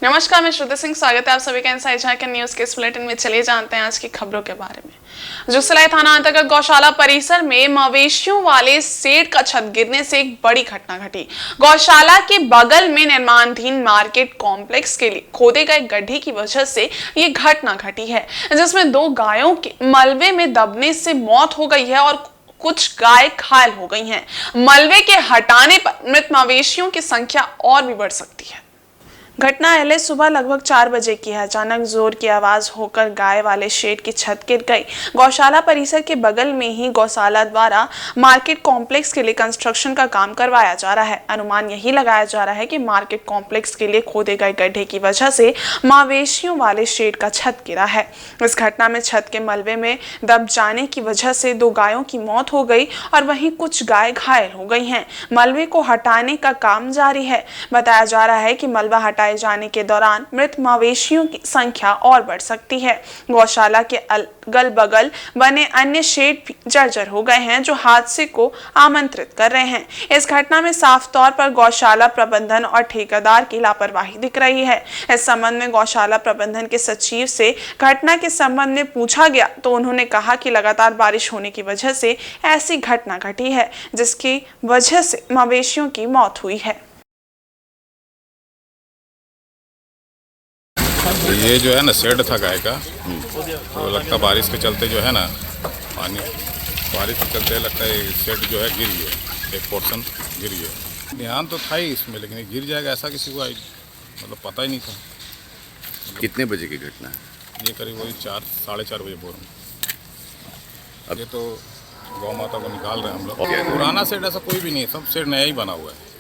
नमस्कार, मैं श्रुति सिंह। स्वागत है आप सभी का इनसाइड झारखंड न्यूज के इस बुलेटिन में। चलिए जानते हैं आज की खबरों के बारे में। जुगसलाई थाना अंतर्गत गौशाला परिसर में मवेशियों वाले शेड का छत गिरने से एक बड़ी घटना घटी। गौशाला के बगल में निर्माणाधीन मार्केट कॉम्प्लेक्स के लिए खोदे गए गड्ढे की वजह से ये घटना घटी है, जिसमें 2 गायों के मलबे में दबने से मौत हो गई है और कुछ गाय घायल हो गई हैं। मलबे के हटाने पर मृत मवेशियों की संख्या और भी बढ़ सकती है। घटना अहले सुबह लगभग 4 बजे की है। अचानक जोर की आवाज होकर गाय वाले शेड की छत गिर गई। गौशाला परिसर के बगल में ही गौशाला द्वारा मार्केट कॉम्प्लेक्स के लिए कंस्ट्रक्शन का काम करवाया जा रहा है। अनुमान यही लगाया जा रहा है कि मार्केट कॉम्प्लेक्स के लिए खोदे गए गड्ढे की वजह से मवेशियों वाले शेड का छत गिरा है। इस घटना में छत के मलबे में दब जाने की वजह से 2 गायों की मौत हो गई और वहीं कुछ गाय घायल हो गई हैं। मलबे को हटाने का काम जारी है। बताया जा रहा है कि मलबा हटाए जाने के दौरान मृत मवेशियों की संख्या और बढ़ सकती है। गौशाला के अगल बगल बने अन्य शेड भी जर्जर हो गए हैं, जो हादसे को आमंत्रित कर रहे हैं। इस घटना में साफ तौर पर गौशाला प्रबंधन और ठेकेदार की लापरवाही दिख रही है। इस संबंध में गौशाला प्रबंधन के सचिव से घटना के संबंध में पूछा गया तो उन्होंने कहा कि लगातार बारिश होने की वजह से ऐसी घटना घटी है, जिसकी वजह से मवेशियों की मौत हुई है। ये जो है ना शेड था गाय का, तो लगता बारिश के चलते जो है ना पानी बारिश के चलते लगता है शेड जो है गिर गया, एक पोर्शन गिर गया। ध्यान तो था ही इसमें, लेकिन ये गिर जाएगा ऐसा किसी को मतलब पता ही नहीं था। कितने बजे की घटना है? ये करीब वही 4 साढ़े 4 बजे बोर में। अब ये तो गौ माता को निकाल रहे हैं हम लोग। पुराना शेड ऐसा कोई भी नहीं है, सब शेड नया ही बना हुआ है।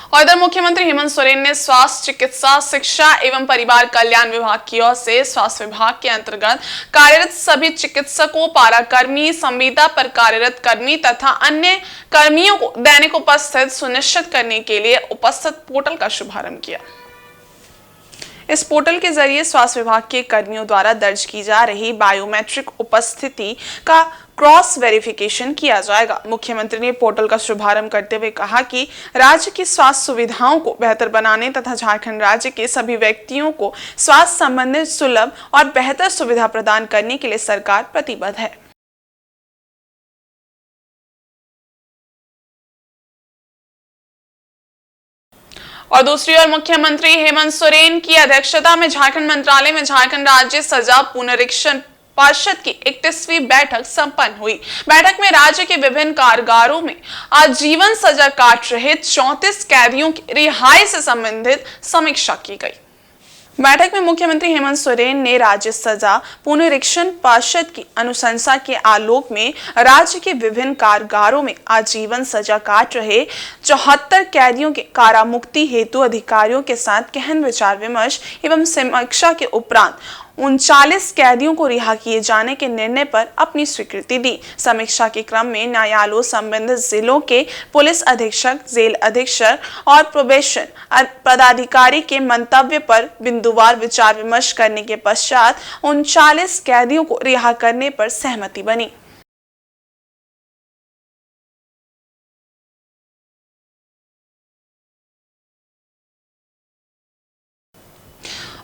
और इधर मुख्यमंत्री हेमंत सोरेन ने स्वास्थ्य, चिकित्सा, शिक्षा एवं परिवार कल्याण विभाग की ओर से स्वास्थ्य विभाग के अंतर्गत कार्यरत सभी चिकित्सकों, पाराकर्मी, संविदा पर कार्यरत कर्मी तथा अन्य कर्मियों को दैनिक उपस्थित सुनिश्चित करने के लिए उपस्थित पोर्टल का शुभारंभ किया। इस पोर्टल के जरिए स्वास्थ्य विभाग के कर्मियों द्वारा दर्ज की जा रही बायोमेट्रिक उपस्थिति का क्रॉस वेरिफिकेशन किया जाएगा। मुख्यमंत्री ने पोर्टल का शुभारंभ करते हुए कहा कि राज्य की स्वास्थ्य सुविधाओं को बेहतर बनाने तथा झारखंड राज्य के सभी व्यक्तियों को स्वास्थ्य संबंधित सुलभ और बेहतर सुविधा प्रदान करने के लिए सरकार प्रतिबद्ध है। और दूसरी ओर मुख्यमंत्री हेमंत सोरेन की अध्यक्षता में झारखंड मंत्रालय में झारखंड राज्य सजा पुनरीक्षण पार्षद की 31वीं बैठक संपन्न हुई। बैठक में राज्य के विभिन्न कारागारों में आजीवन सजा काट रहे 34 कैदियों की रिहाई से संबंधित समीक्षा की गई। बैठक में मुख्यमंत्री हेमंत सोरेन ने राज्य सजा पुनरीक्षण पार्षद की अनुशंसा के आलोक में राज्य के विभिन्न कारागारों में आजीवन सजा काट रहे 74 कैदियों के कारामुक्ति हेतु अधिकारियों के साथ गहन विचार विमर्श एवं समीक्षा के उपरांत 39 कैदियों को रिहा किए जाने के निर्णय पर अपनी स्वीकृति दी। समीक्षा के क्रम में न्यायालयों संबंधित जिलों के पुलिस अधीक्षक, जेल अधीक्षक और प्रोबेशन पदाधिकारी के मंतव्य पर बिंदुवार विचार विमर्श करने के पश्चात 39 कैदियों को रिहा करने पर सहमति बनी।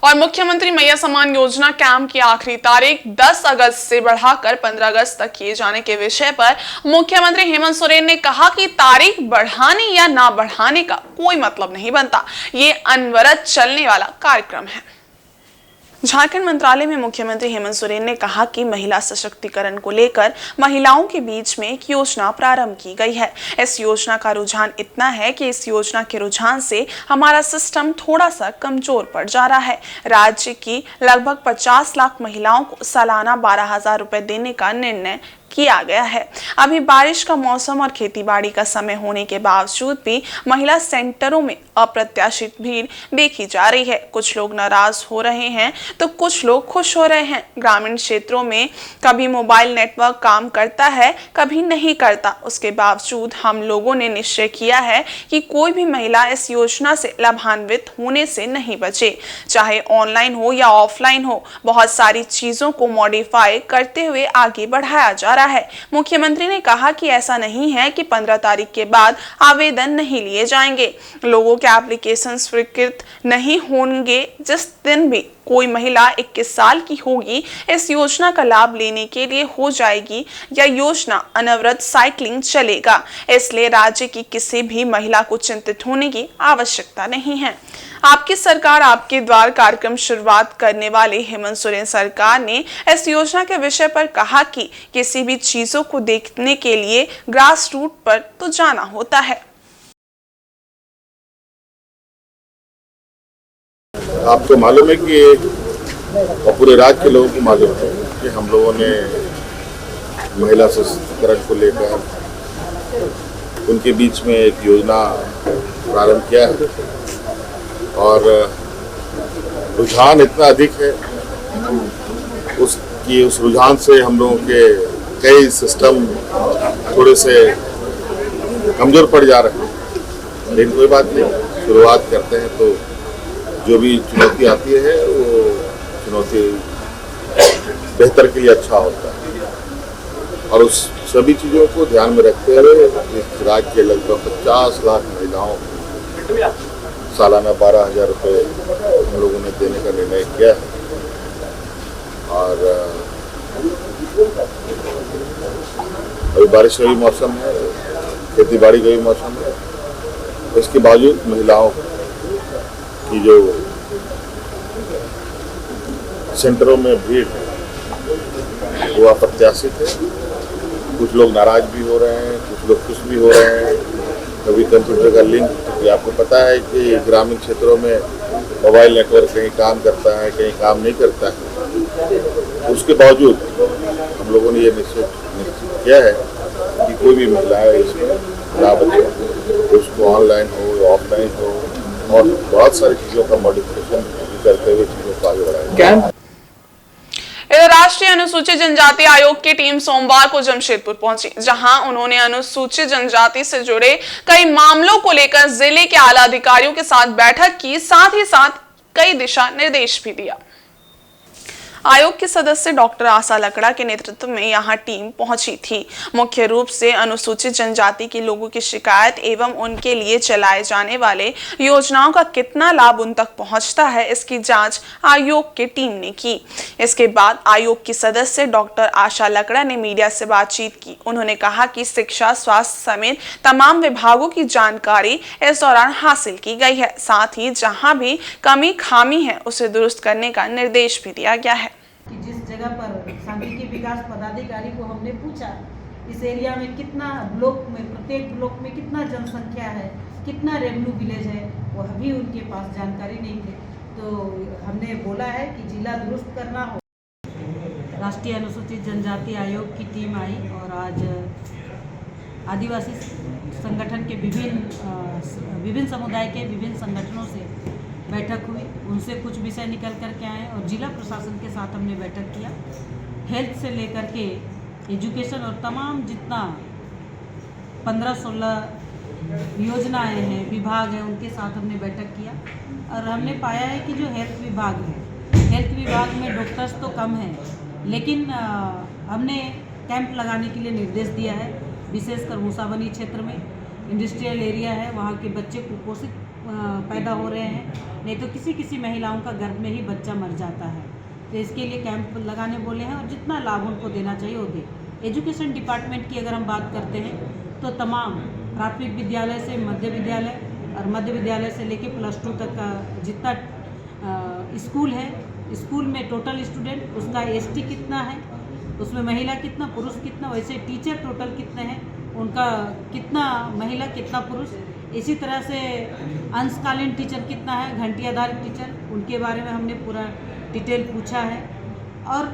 और मुख्यमंत्री मैया सम्मान योजना कैंप की आखिरी तारीख 10 अगस्त से बढ़ाकर 15 अगस्त तक किए जाने के विषय पर मुख्यमंत्री हेमंत सोरेन ने कहा कि तारीख बढ़ाने या ना बढ़ाने का कोई मतलब नहीं बनता, ये अनवरत चलने वाला कार्यक्रम है। झारखंड मंत्रालय में मुख्यमंत्री हेमंत सोरेन ने कहा कि महिला सशक्तिकरण को लेकर महिलाओं के बीच में एक योजना प्रारंभ की गई है। इस योजना का रुझान इतना है कि इस योजना के रुझान से हमारा सिस्टम थोड़ा सा कमजोर पड़ जा रहा है। राज्य की लगभग 50 लाख महिलाओं को सालाना 12,000 रुपए देने का निर्णय किया गया है। अभी बारिश का मौसम और खेतीबाड़ी का समय होने के बावजूद भी महिला सेंटरों में अप्रत्याशित भीड़ देखी जा रही है। कुछ लोग नाराज हो रहे हैं तो कुछ लोग खुश हो रहे हैं। ग्रामीण क्षेत्रों में कभी मोबाइल नेटवर्क काम करता है, कभी नहीं करता। उसके बावजूद हम लोगों ने निश्चय किया है कि कोई भी महिला इस योजना से लाभान्वित होने से नहीं बचे, चाहे ऑनलाइन हो या ऑफलाइन हो। बहुत सारी चीजों को मॉडिफाई करते हुए आगे बढ़ाया जा रहा सकता है। मुख्यमंत्री ने कहा कि ऐसा नहीं है कि 15 तारीख के बाद आवेदन नहीं लिए जाएंगे। लोगों के एप्लीकेशन स्वीकृत नहीं होंगे। जिस दिन भी कोई महिला 21 साल की होगी, इस योजना का लाभ लेने के लिए हो जाएगी। यह योजना अनवरत साइकिलिंग चलेगा, इसलिए राज्य की किसी भी महिला को चिंतित होने की आवश्यकता नहीं है। आपकी सरकार आपके द्वार कार्यक्रम शुरुआत करने वाले हेमंत सोरेन सरकार ने इस योजना के विषय पर कहा कि किसी भी चीजों को देखने के लिए ग्रास रूट पर तो जाना होता है। आपको मालूम है कि और पूरे राज्य के लोगों को मालूम है कि हम लोगों ने महिला सशक्तिकरण को लेकर उनके बीच में एक योजना प्रारंभ किया है और रुझान इतना अधिक है उस रुझान से हम लोगों के कई सिस्टम थोड़े से कमजोर पड़ जा रहे हैं। लेकिन कोई बात नहीं, शुरुआत करते हैं तो जो भी चुनौती आती है वो चुनौती बेहतर के लिए अच्छा होता है और उस सभी चीज़ों को ध्यान में रखते हुए इस राज्य के लगभग 50 लाख महिलाओं सालाना 12,000 रुपये हम लोगों ने देने का निर्णय किया है। और अभी बारिश का भी मौसम है, खेती बाड़ी का भी मौसम है, इसके बावजूद महिलाओं की जो सेंटरों में भीड़ है वो अप्रत्याशित है। कुछ लोग नाराज भी हो रहे हैं, कुछ लोग खुश भी हो रहे हैं। कभी कंप्यूटर का लिंक, क्योंकि आपको पता है कि ग्रामीण क्षेत्रों में मोबाइल नेटवर्क कहीं काम करता है, कहीं काम नहीं करता है। उसके बावजूद हम लोगों ने ये निश्चित किया है कि कोई भी महिलाएं इसमें लाभ ले, उसको ऑनलाइन हो या ऑफलाइन हो, और बहुत सारी चीज़ों का मॉडिफिकेशन करते हुए चीज़ों को आगे बढ़ाएंगे। राष्ट्रीय अनुसूचित जनजाति आयोग की टीम सोमवार को जमशेदपुर पहुंची, जहां उन्होंने अनुसूचित जनजाति से जुड़े कई मामलों को लेकर जिले के आला अधिकारियों के साथ बैठक की, साथ ही साथ कई दिशा निर्देश भी दिया। आयोग के सदस्य डॉक्टर आशा लकड़ा के नेतृत्व में यहां टीम पहुंची थी। मुख्य रूप से अनुसूचित जनजाति के लोगों की शिकायत एवं उनके लिए चलाए जाने वाले योजनाओं का कितना लाभ उन तक पहुंचता है, इसकी जांच आयोग की टीम ने की। इसके बाद आयोग की सदस्य डॉक्टर आशा लकड़ा ने मीडिया से बातचीत की। उन्होंने कहा कि शिक्षा, स्वास्थ्य समेत तमाम विभागों की जानकारी इस दौरान हासिल की गई है। साथ ही जहां भी कमी खामी है उसे दुरुस्त करने का निर्देश भी दिया गया है। कि जिस जगह पर सांख्यिकी विकास पदाधिकारी को हमने पूछा इस एरिया में कितना ब्लॉक में, प्रत्येक ब्लॉक में कितना जनसंख्या है, कितना रेवेन्यू विलेज है, वह भी उनके पास जानकारी नहीं थे। तो हमने बोला है कि जिला दुरुस्त करना हो। राष्ट्रीय अनुसूचित जनजाति आयोग की टीम आई और आज आदिवासी संगठन के विभिन्न समुदाय के विभिन्न संगठनों से बैठक हुई। उनसे कुछ विषय निकल कर के आए और जिला प्रशासन के साथ हमने बैठक किया। हेल्थ से लेकर के एजुकेशन और तमाम जितना 15-16 योजनाएं हैं, विभाग हैं, उनके साथ हमने बैठक किया और हमने पाया है कि जो हेल्थ विभाग है, हेल्थ विभाग में डॉक्टर्स तो कम हैं, लेकिन हमने कैंप लगाने के लिए निर्देश दिया है। विशेषकर मूसाबनी क्षेत्र में इंडस्ट्रियल एरिया है, वहाँ के बच्चे कुपोषित पैदा हो रहे हैं, नहीं तो किसी महिलाओं का गर्भ में ही बच्चा मर जाता है। तो इसके लिए कैंप लगाने बोले हैं और जितना लाभ उनको देना चाहिए वो दे। एजुकेशन डिपार्टमेंट की अगर हम बात करते हैं तो तमाम प्राथमिक विद्यालय से मध्य विद्यालय और मध्य विद्यालय से लेके +2 तक का जितना स्कूल है, स्कूल में टोटल स्टूडेंट उसका एसटी कितना है, उसमें महिला कितना, पुरुष कितना, वैसे टीचर टोटल कितने हैं, उनका कितना महिला कितना पुरुष, इसी तरह से अंशकालीन टीचर कितना है, घंटी आधारित टीचर, उनके बारे में हमने पूरा डिटेल पूछा है। और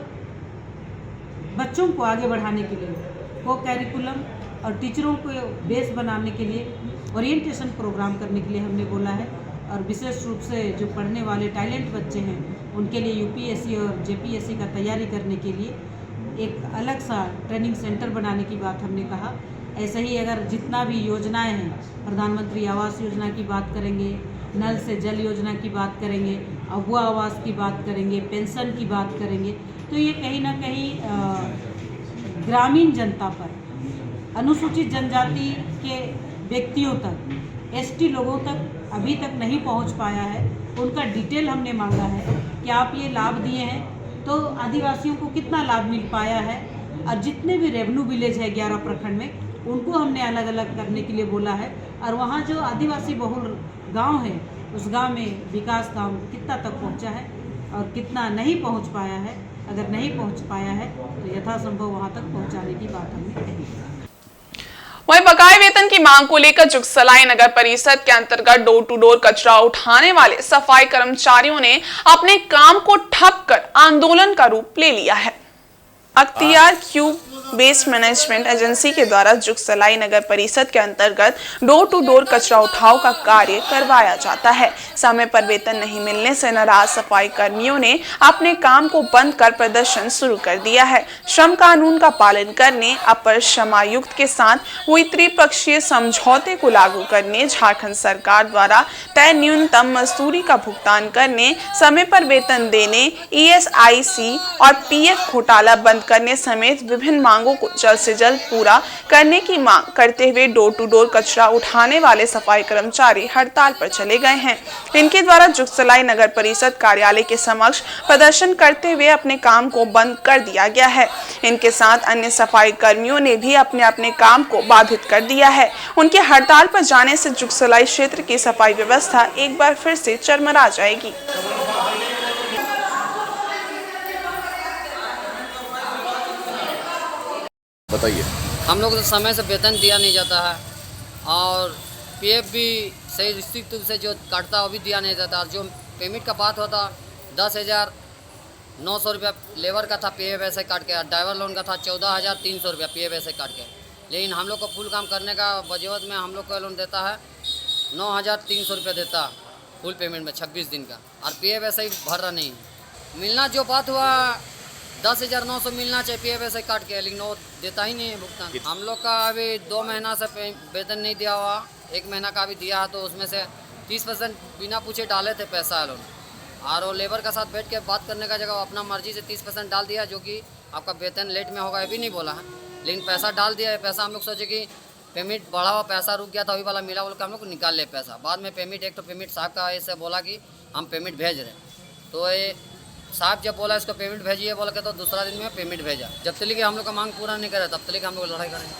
बच्चों को आगे बढ़ाने के लिए को कैरिकुलम और टीचरों को बेस बनाने के लिए ओरिएंटेशन प्रोग्राम करने के लिए हमने बोला है। और विशेष रूप से जो पढ़ने वाले टैलेंट बच्चे हैं उनके लिए यूपीएससी और जेपीएससी का तैयारी करने के लिए एक अलग सा ट्रेनिंग सेंटर बनाने की बात हमने कहा। ऐसे ही अगर जितना भी योजनाएं हैं, प्रधानमंत्री आवास योजना की बात करेंगे, नल से जल योजना की बात करेंगे, अगुआ आवास की बात करेंगे, पेंशन की बात करेंगे, तो ये कहीं ना कहीं ग्रामीण जनता पर, अनुसूचित जनजाति के व्यक्तियों तक, एसटी लोगों तक अभी तक नहीं पहुंच पाया है। उनका डिटेल हमने मांगा है कि आप ये लाभ दिए हैं तो आदिवासियों को कितना लाभ मिल पाया है, और जितने भी रेवेन्यू विलेज है 11 प्रखंड में उनको हमने अलग अलग करने के लिए बोला है। और वहाँ जो आदिवासी बहुल गांव है उस गांव में विकास काम कितना तक पहुँचा है और कितना नहीं पहुँच पाया है। अगर नहीं पहुँच पाया है तो यथासंभव वहाँ तक पहुँचाने की बात हमने कही है। वहीं बकाये वेतन की मांग को लेकर जुगसलाई नगर परिषद के अंतर्गत डोर टू डोर कचरा उठाने वाले सफाई कर्मचारियों ने अपने काम को ठप कर आंदोलन का रूप ले लिया है। अख्तियार क्यूब वेस्ट मैनेजमेंट एजेंसी के द्वारा जुगसलाई नगर परिषद के अंतर्गत डोर टू डोर कचरा उठाव का कार्य करवाया जाता है। समय पर वेतन नहीं मिलने से नाराज सफाई कर्मियों ने अपने काम को बंद कर प्रदर्शन शुरू कर दिया है। श्रम कानून का पालन करने, अपर श्रमायुक्त के साथ हुई त्रिपक्षीय समझौते को लागू करने, झारखंड सरकार द्वारा तय न्यूनतम मजदूरी का भुगतान करने, समय पर वेतन देने, ESIC और PF घोटाला बंद करने समेत विभिन्न मांगों को जल्द से जल्द पूरा करने की मांग करते हुए डोर टू डोर कचरा उठाने वाले सफाई कर्मचारी हड़ताल पर चले गए हैं। इनके द्वारा जुगसलाई नगर परिषद कार्यालय के समक्ष प्रदर्शन करते हुए अपने काम को बंद कर दिया गया है। इनके साथ अन्य सफाई कर्मियों ने भी अपने अपने काम को बाधित कर दिया है। उनके हड़ताल पर जाने से जुगसलाई क्षेत्र की सफाई व्यवस्था एक बार फिर से चरमरा जाएगी। बताइए। हम लोग को तो समय से वेतन दिया नहीं जाता है और PF भी सही निश्चित रूप से जो काटता है वो भी दिया नहीं जाता। जो पेमेंट का बात होता 10,900 रुपया लेबर का था PF ऐसे काट के, ड्राइवर लोन का था 14,300 रुपया PF ऐसे काट के। लेकिन हम लोग को फुल काम करने का वजूहत में हम लोग को लोन देता है 9,300 रुपया देता फुल पेमेंट में 26 दिन का, और PF ऐसे ही भर रहा नहीं। मिलना जो बात हुआ 10,900 मिलना चाहिए PF ऐसे काट के, लेकिन वो देता ही नहीं है भुगतान। हम लोग का अभी 2 महीना से वेतन नहीं दिया हुआ, 1 महीना का भी दिया है तो उसमें से 30% बिना पूछे डाले थे पैसा लोन, और वो लेबर का साथ बैठ के बात करने का जगह अपना मर्जी से 30% डाल दिया, जो कि आपका वेतन लेट में होगा ये भी नहीं बोला है, लेकिन पैसा डाल दिया है। पैसा हम लोग सोचे कि पेमेंट बढ़ा हुआ पैसा रुक गया था वही वाला मिला, बोल के हम लोग निकाल ले पैसा। बाद में पेमेंट एक तो पेमेंट साहब का ऐसे बोला कि हम पेमेंट भेज रहे, तो ये साहब जब बोला इसको पेमेंट भेजिए बोल के, तो दूसरा दिन में पेमेंट भेजा। जब तक कि हम लोग का मांग पूरा नहीं करे तब तक हम लोग लड़ाई करेंगे।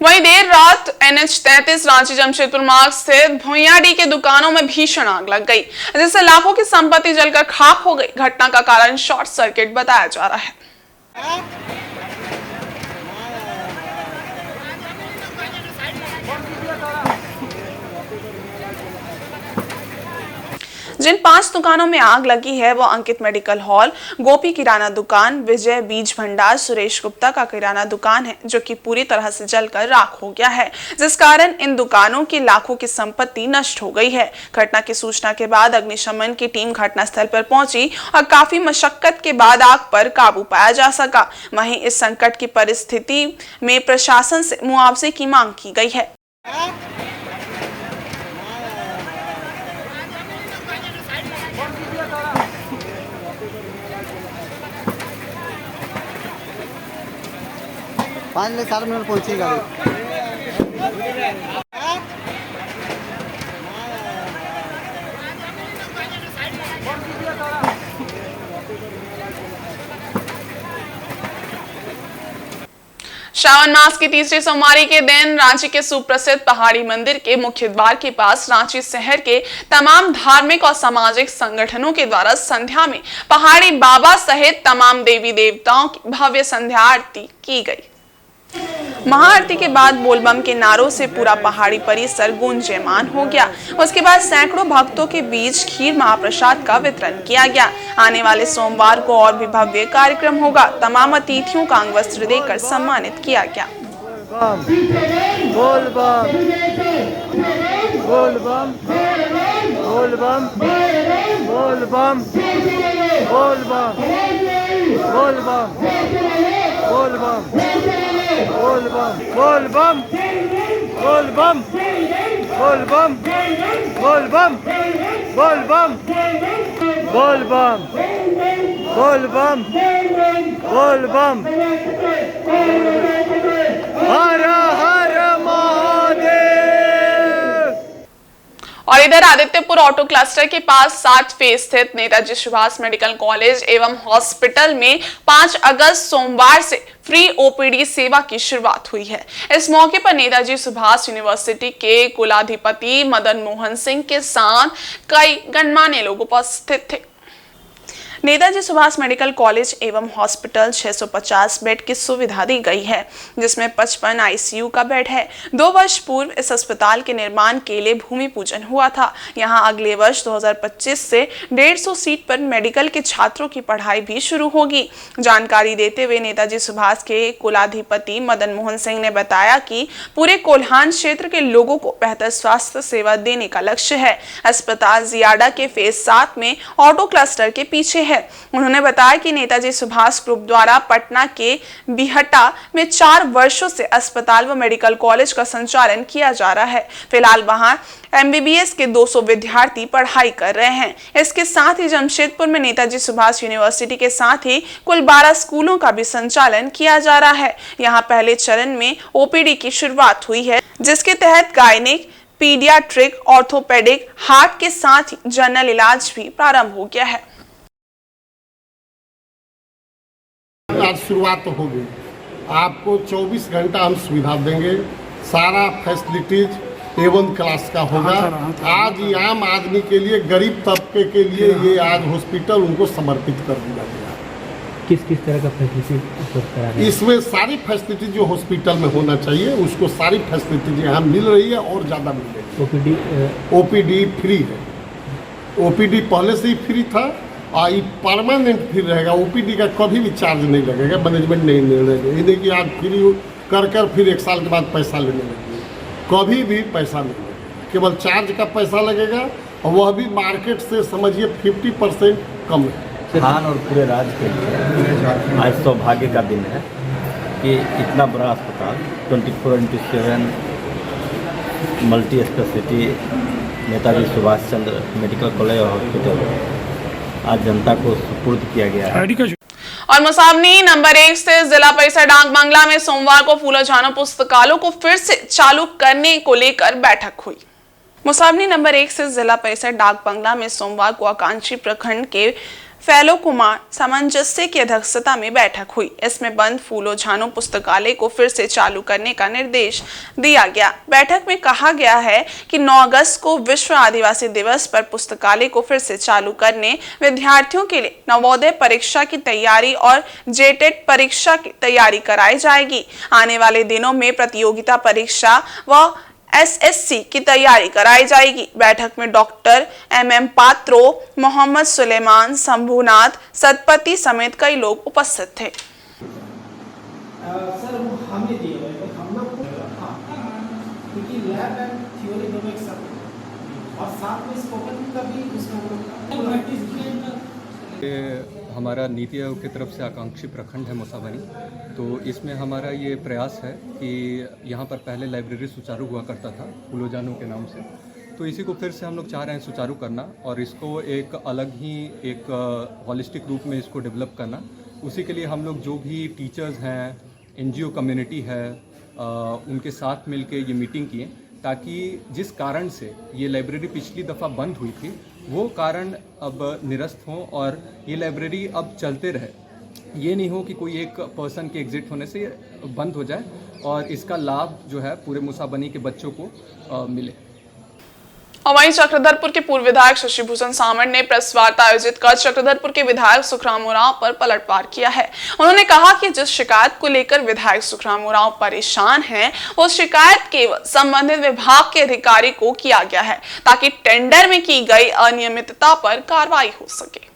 वहीं देर रात NH 33 रांची जमशेदपुर मार्ग स्थित भुइयाडी के दुकानों में भीषण आग लग गई, जिससे लाखों की संपत्ति जलकर खाक हो गई। घटना का कारण शॉर्ट सर्किट बताया जा रहा है। जिन 5 दुकानों में आग लगी है वो अंकित मेडिकल हॉल, गोपी किराना दुकान, विजय बीज भंडार, सुरेश गुप्ता का किराना दुकान है, जो कि पूरी तरह से जलकर राख हो गया है, जिस कारण इन दुकानों की लाखों की संपत्ति नष्ट हो गई है। घटना की सूचना के बाद अग्निशमन की टीम घटनास्थल पर पहुंची और काफी मशक्कत के बाद आग पर काबू पाया जा सका। वहीं इस संकट की परिस्थिति में प्रशासन से मुआवजे की मांग की गई है। पाँच ले 4 मिनट पहुंची गाड़ी। श्रावण मास की तीसरी सोमवारी के दिन रांची के सुप्रसिद्ध पहाड़ी मंदिर के मुख्य द्वार के पास रांची शहर के तमाम धार्मिक और सामाजिक संगठनों के द्वारा संध्या में पहाड़ी बाबा सहित तमाम देवी देवताओं की भव्य संध्या आरती की गई। महाआरती के बाद बोलबम के नारों से पूरा पहाड़ी परिसर गूंजयमान हो गया। उसके बाद सैकड़ों भक्तों के बीच खीर महाप्रसाद का वितरण किया गया। आने वाले सोमवार को और भी भव्य कार्यक्रम होगा। तमाम अतिथियों का अंग वस्त्र देकर सम्मानित किया गया। बोलबम बोलबम बोलबम बोलबम बोलबम बोलबम बोलबम बोलबम बोलबम बोलबम बोलबम बोलबम बोलबम बोलबम बोल बम बोल बम हर हर महादेव। और इधर आदित्यपुर ऑटो क्लस्टर के पास 7 फेज स्थित नेताजी सुभाष मेडिकल कॉलेज एवं हॉस्पिटल में 5 अगस्त सोमवार से फ्री ओपीडी सेवा की शुरुआत हुई है। इस मौके पर नेताजी सुभाष यूनिवर्सिटी के कुलाधिपति मदन मोहन सिंह के साथ कई गणमान्य लोग उपस्थित थे। नेताजी सुभाष मेडिकल कॉलेज एवं हॉस्पिटल 650 बेड की सुविधा दी गई है, जिसमें 55 आईसीयू का बेड है। 2 वर्ष पूर्व इस अस्पताल के निर्माण के लिए भूमि पूजन हुआ था। यहां अगले वर्ष 2025 से 150 सीट पर मेडिकल के छात्रों की पढ़ाई भी शुरू होगी। जानकारी देते हुए नेताजी सुभाष के कुलाधिपति मदन मोहन सिंह ने बताया कि पूरे कोल्हान क्षेत्र के लोगों को बेहतर स्वास्थ्य सेवा देने का लक्ष्य है। अस्पताल जियाडा के फेज 7 में ऑटो क्लस्टर के पीछे है। उन्होंने बताया कि नेताजी सुभाष ग्रुप द्वारा पटना के बिहटा में 4 वर्षों से अस्पताल व मेडिकल कॉलेज का संचालन किया जा रहा है। फिलहाल वहां एमबीबीएस के 200 विद्यार्थी पढ़ाई कर रहे हैं। इसके साथ ही जमशेदपुर में नेताजी सुभाष यूनिवर्सिटी के साथ ही कुल 12 स्कूलों का भी संचालन किया जा रहा है। यहां पहले चरण में ओपीडी की शुरुआत हुई है, जिसके तहत गायनिक, पीडियाट्रिक, ऑर्थोपेडिक, हार्ट के साथ ही जनरल इलाज भी प्रारंभ हो गया है। आज शुरुआत तो हो गई। आपको 24 घंटा हम सुविधा देंगे। सारा फैसिलिटीज एवं क्लास का होगा। आज ये आम आदमी के लिए, गरीब तबके के लिए ये आज हॉस्पिटल उनको समर्पित कर दिया गया। किस तरह का फैसिलिटी उपलब्ध करा रहे हैं? इसमें सारी फैसिलिटी जो हॉस्पिटल में होना चाहिए उसको सारी फैसिलिटी यहाँ मिल रही है और ज़्यादा मिल रही है। ओपीडी फ्री है। ओपीडी पहले से ही फ्री था और ये परमानेंट फ्री रहेगा। ओपीडी का कभी भी चार्ज नहीं लगेगा, मैनेजमेंट नहीं लगेगा। ये नहीं कि आप फ्री कर फिर 1 साल के बाद पैसा लेने लगेंगे, कभी भी पैसा नहीं लगेगा। केवल चार्ज का पैसा लगेगा और वह भी मार्केट से समझिए 50% कम है। खान और पूरे राज्य के लिए आज सौभाग्य का दिन है कि इतना बड़ा अस्पताल 24/7 multi speciality Netaji Subhash Chandra medical college और हॉस्पिटल आज जनता को सुपुर्द किया गया है। और मुसावनी नंबर 1 से जिला परिषद डाक बंगला में सोमवार को फूलो झानो पुस्तकालयों को फिर से चालू करने को लेकर बैठक हुई। मुसावनी नंबर 1 से जिला परिषद डाक बंगला में सोमवार को आकांक्षी प्रखंड के फैलो कुमार सामंजस्य की अध्यक्षता में बैठक हुई। इसमें बंद फूलो झानो पुस्तकालय को फिर से चालू करने का निर्देश दिया गया। बैठक में कहा गया है कि 9 अगस्त को विश्व आदिवासी दिवस पर पुस्तकालय को फिर से चालू करने, विद्यार्थियों के लिए नवोदय परीक्षा की तैयारी और जेटेट परीक्षा की तैयारी कराई जाएगी। आने वाले दिनों में प्रतियोगिता परीक्षा व एसएससी की तैयारी कराई जाएगी। बैठक में डॉक्टर MM पात्रो, मोहम्मद सुलेमान, शंभुनाथ सतपति समेत कई लोग उपस्थित थे। सर वो हमें दिए हुए तो हम लोग क्योंकि लैब एंड थ्योरी दोनों एक साथ और साथ में स्पोकन का भी उसका हमारा नीति आयोग की तरफ से आकांक्षी प्रखंड है मुसावनी, तो इसमें हमारा ये प्रयास है कि यहाँ पर पहले लाइब्रेरी सुचारू हुआ करता था फूलो झानो के नाम से, तो इसी को फिर से हम लोग चाह रहे हैं सुचारू करना और इसको एक अलग ही एक हॉलिस्टिक रूप में इसको डेवलप करना। उसी के लिए हम लोग जो भी टीचर्स हैं, NGO कम्युनिटी है, उनके साथ मिल के ये मीटिंग किए ताकि जिस कारण से ये लाइब्रेरी पिछली दफ़ा बंद हुई थी वो कारण अब निरस्त हों और ये लाइब्रेरी अब चलते रहे। ये नहीं हो कि कोई एक पर्सन के एग्जिट होने से बंद हो जाए और इसका लाभ जो है पूरे मुसाबनी के बच्चों को मिले। और वहीं चक्रधरपुर के पूर्व विधायक शशि भूषण सामंत ने प्रेस वार्ता आयोजित कर चक्रधरपुर के विधायक सुखराम उरांव पर पलटवार किया है। उन्होंने कहा कि जिस शिकायत को लेकर विधायक सुखराम उरांव परेशान हैं, उस शिकायत केवल संबंधित विभाग के अधिकारी को किया गया है ताकि टेंडर में की गई अनियमितता पर कार्रवाई हो सके।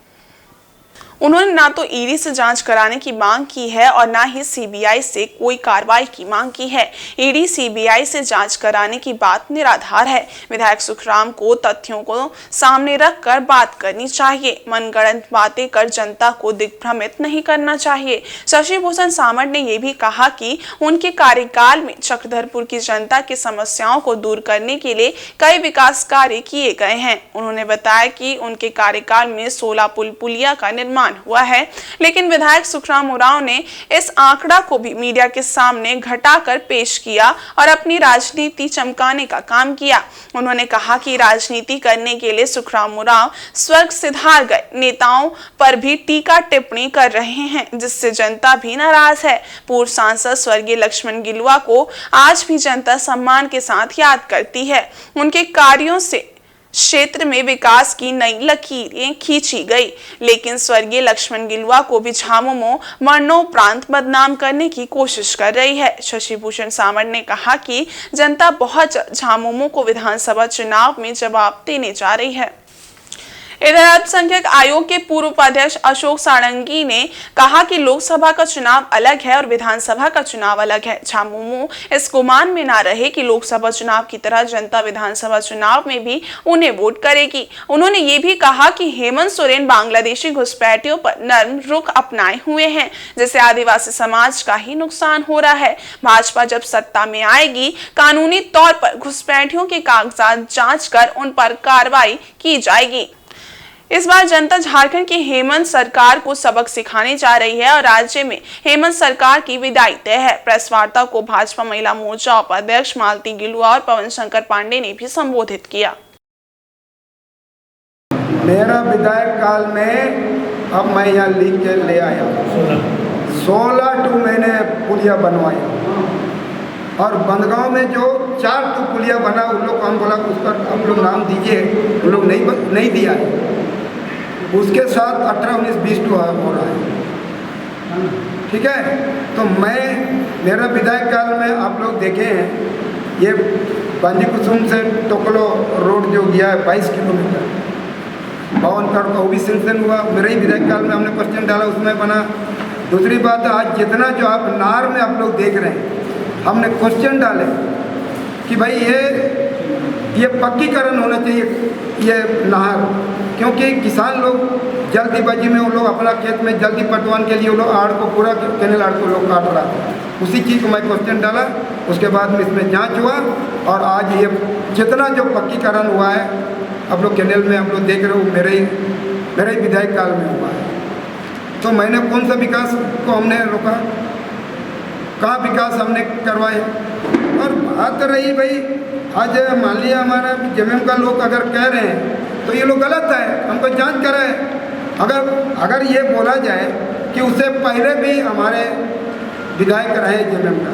उन्होंने ना तो ईडी से जांच कराने की मांग की है और ना ही सीबीआई से कोई कार्रवाई की मांग की है। ईडी सीबीआई से जांच कराने की बात निराधार है। विधायक सुखराम को तथ्यों को सामने रखकर बात करनी चाहिए। मनगढ़ंत बातें कर जनता को दिग्भ्रमित नहीं करना चाहिए। शशि भूषण सामंत ने यह भी कहा कि उनके कार्यकाल में चक्रधरपुर की जनता की समस्याओं को दूर करने के लिए कई विकास कार्य किए गए हैं। उन्होंने बताया कि उनके कार्यकाल में 16 पुलिया का निर्माण नुकसान हुआ है, लेकिन विधायक सुखराम उरांव ने इस आंकड़ा को भी मीडिया के सामने घटाकर पेश किया और अपनी राजनीति चमकाने का काम किया। उन्होंने कहा कि राजनीति करने के लिए सुखराम उरांव स्वर्ग सिधार गए नेताओं पर भी टीका टिप्पणी कर रहे हैं, जिससे जनता भी नाराज है। पूर्व सांसद स्वर्गीय लक्ष्मण गिलुआ को आज भी जनता सम्मान के साथ याद करती है। उनके कार्यों से क्षेत्र में विकास की नई लकीरें खींची गई, लेकिन स्वर्गीय लक्ष्मण गिलुआ को भी झामुमो मरणोपरांत बदनाम करने की कोशिश कर रही है। शशि भूषण सामंत ने कहा कि जनता बहुत झामुमो को विधानसभा चुनाव में जवाब देने जा रही है। इधर अल्पसंख्यक आयोग के पूर्व उपाध्यक्ष अशोक सारंगी ने कहा कि लोकसभा का चुनाव अलग है और विधानसभा का चुनाव अलग है। झामुमो इस गुमान में ना रहे कि लोकसभा चुनाव की तरह जनता विधानसभा चुनाव में भी उन्हें वोट करेगी। उन्होंने ये भी कहा कि हेमंत सोरेन बांग्लादेशी घुसपैठियों पर नर्म रुख अपनाए हुए हैं, जिससे आदिवासी समाज का ही नुकसान हो रहा है। भाजपा जब सत्ता में आएगी, कानूनी तौर पर घुसपैठियों के कागजात जांच कर उन पर कार्रवाई की जाएगी। इस बार जनता झारखंड की हेमंत सरकार को सबक सिखाने जा रही है और राज्य में हेमंत सरकार की विदाई तय है। प्रेस वार्ता को भाजपा महिला मोर्चा उपाध्यक्ष मालती गिलुआ और पवन शंकर पांडे ने भी संबोधित किया। मेरा विधायक काल में अब मैं यहाँ लिख के ले आया 16 मैंने पुलिया बनवाया और बंदगांव में जो 4 पुलिया बना उन लोग को हम बोला उस पर हम लोग नाम दीजिए, उन लोग नहीं दिया है। उसके साथ 18, 19, 20 हो रहा है। ठीक है, तो मेरा विधायक काल में आप लोग देखे हैं ये बांजी कुसुम से टोकलो रोड जो गया है 22 किलोमीटर 52 करोड़ का, वो भी सेंक्शन हुआ। मेरे ही विधायक काल में हमने क्वेश्चन डाला, उसमें बना। दूसरी बात, आज जितना जो आप नार में आप लोग देख रहे हैं, हमने क्वेश्चन डाले कि भाई ये पक्कीकरण होना चाहिए ये नहर, क्योंकि किसान लोग जल्दीबाजी में वो लोग अपना खेत में जल्दी पटवान के लिए वो लोग आड़ को पूरा कैनल आड़ को लोग काट रहा था। उसी चीज़ को मैं क्वेश्चन डाला, उसके बाद में इसमें जांच हुआ और आज ये जितना जो पक्कीकरण हुआ है आप लोग कैनल में आप लोग देख रहे हो मेरे ही विधायक काल में हुआ है। तो मैंने कौन सा विकास को हमने रोका, कहाँ विकास हमने करवाए। और बात रही भाई, आज मान लिया हमारा जेएमएम का लोग अगर कह रहे हैं तो ये लोग गलत है, हमको जांच कराए। अगर ये बोला जाए कि उससे पहले भी हमारे विधायक रहे जेएमएम का।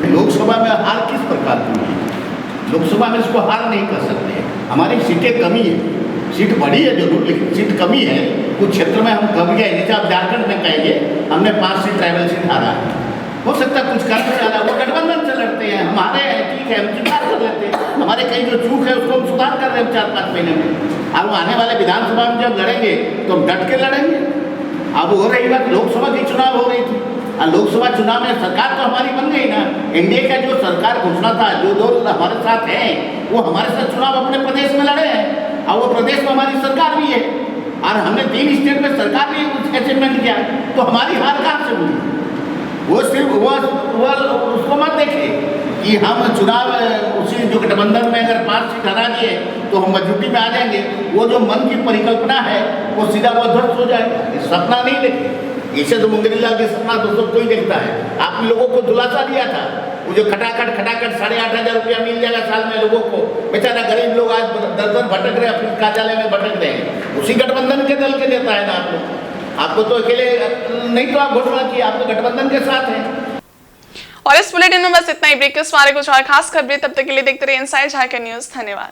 लोकसभा में हार किस प्रकार की है? लोकसभा में इसको हार नहीं कर सकते। हमारी सीटें कमी है, सीट बढ़ी है जरूर, लेकिन सीट कमी है। कुछ क्षेत्र में हम कम गए, जैसे आप झारखंड में कहेंगे हमने 5 सीट ट्राइबल सीट हारा है। हो सकता है कुछ कर्म ज़्यादा, वो गठबंधन से लड़ते हैं, हमारे हैं ठीक है, हम सुधार कर लेते हैं। हमारे कई जो चूक है उसको हम सुधार कर रहे हैं 4-5 महीने में। अब आने वाले विधानसभा में जब लड़ेंगे तो हम डट के लड़ेंगे। अब हो रही बात, लोकसभा की चुनाव हो रही थी और लोकसभा चुनाव में सरकार तो हमारी बन गई ना। एनडीए का जो सरकार घोषणा था, जो दल हमारे साथ हैं वो हमारे साथ चुनाव अपने प्रदेश में लड़े हैं और वो प्रदेश में हमारी सरकार भी है और हमने 3 स्टेट में सरकार भी अचीवमेंट किया। तो हमारी हार कहाँ से हुई? वो सिर्फ वो उसको मत देखिए कि हम चुनाव उसी जो गठबंधन में अगर 5 सीट हरा दिए तो हम मजबूती में आ जाएंगे। वो जो मन की परिकल्पना है वो सीधा वो ध्वस्त हो जाएगा। सपना नहीं देखे, इसे तो मुंगेरीलाल के सपना दोस्तों कोई देखता है। आप लोगों को दिलासा दिया था, वो जो खटाखट 8,500 रुपया मिल जाएगा साल में लोगों को। बेचारा गरीब लोग आज दर भटक रहे, अपने कार्यालय में भटक रहे हैं। उसी गठबंधन के दल के नेता है ना आप लोग। आपको तो अकेले नहीं, तो आप घोषणा की, आप तो गठबंधन के साथ हैं। और इस बुलेटिन में बस इतना ही। ब्रेक के इस बारे कुछ और खास खबरें, तब तक के लिए देखते रहिए इनसाइड झारखंड न्यूज। धन्यवाद।